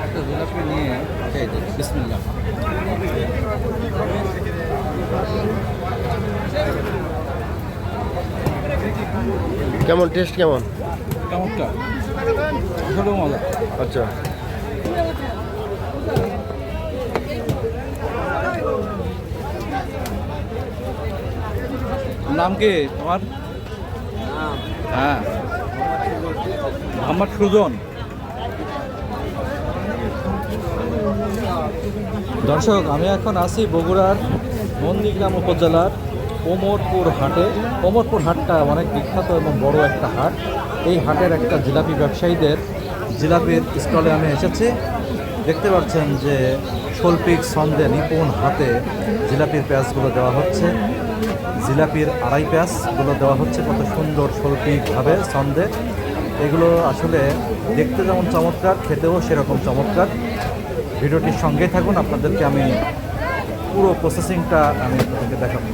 একটা জিলাপি নিয়ে খেয়ে দিই, বিসমিল্লাহ। কেমন টেস্ট কেমন? কেমনটা আসলেও মজা। আচ্ছা, নাম কি তোমার? হ্যাঁ, মোহাম্মদ সুজন। দর্শক, আমি এখন আছি বগুড়ার নন্দীগ্রাম উপজেলার কোমরপুর হাটে। কোমরপুর হাটটা অনেক বিখ্যাত এবং বড় একটা হাট। এই হাটের একটা জিলাপি ব্যবসায়ীদের জিলাপির স্টলে আমি এসেছি। দেখতে পাচ্ছেন যে শৈল্পিক ছন্দে নিপুণ হাতে জিলাপির প্যাঁচগুলো দেওয়া হচ্ছে। জিলাপির আড়াই প্যাঁচগুলো দেওয়া হচ্ছে কত সুন্দর শৈল্পিকভাবে ছন্দে। এগুলো আসলে দেখতে যেমন চমৎকার, খেতেও সেরকম চমৎকার। ভিডিওটির সঙ্গে থাকুন, আপনাদেরকে আমি পুরো প্রসেসিংটা আমি আপনাদেরকে দেখাবো।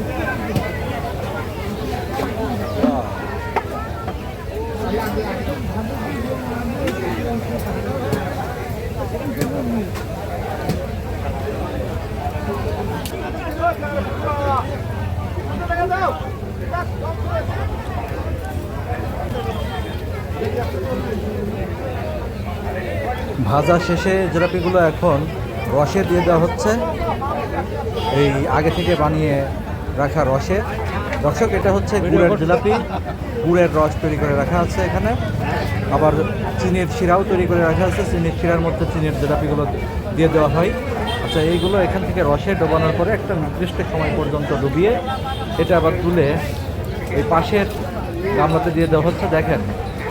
ভাজা শেষে জিলাপিগুলো এখন রসে দিয়ে দেওয়া হচ্ছে, এই আগে থেকে বানিয়ে রাখা রসে। দর্শক, এটা হচ্ছে গুড়ের জিলাপি। গুড়ের রস তৈরি করে রাখা আছে এখানে, আবার চিনির শিরাও তৈরি করে রাখা আছে। চিনির শিরার মধ্যে চিনির জিলাপিগুলো দিয়ে দেওয়া হয়। আচ্ছা, এইগুলো এখান থেকে রসে ডোবানোর পরে একটা নির্দিষ্ট সময় পর্যন্ত ডুবিয়ে এটা আবার তুলে এই পাশের গামলাতে দিয়ে দেওয়া হচ্ছে। দেখেন,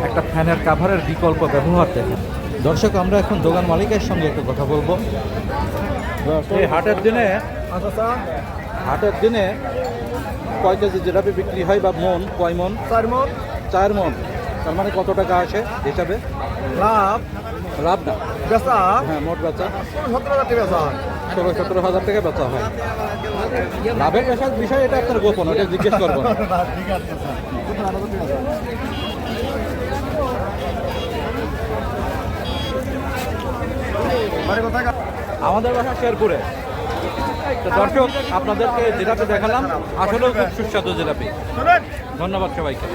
একটা ফ্যানের কাভারের বিকল্প ব্যবহার দেখেন। দর্শক, আমরা এখন দোকান মালিকের সঙ্গে একটু কথা বলবো। এই হাটের দিনে কয় কেজি জিলাপি বিক্রি হয়, বা মন কয় মন? 4 মণ। 4 মন। তার মানে কত টাকা আসে হিসাবে? লাভ না, বেচা হ্যাঁ, মোট বেচা 17,000 টাকা বেচা। 16-17 হাজার টাকা বেচা হয়। লাভের বিষয় এটা আপনার গোপন, ওটা জিজ্ঞেস করবো না। ঠিক আছে স্যার। আমাদের বাসা শেরপুরে। তো দর্শক, আপনাদেরকে জিলাপি দেখালাম, আসলেও খুব সুস্বাদু জিলাপি। ধন্যবাদ সবাইকে।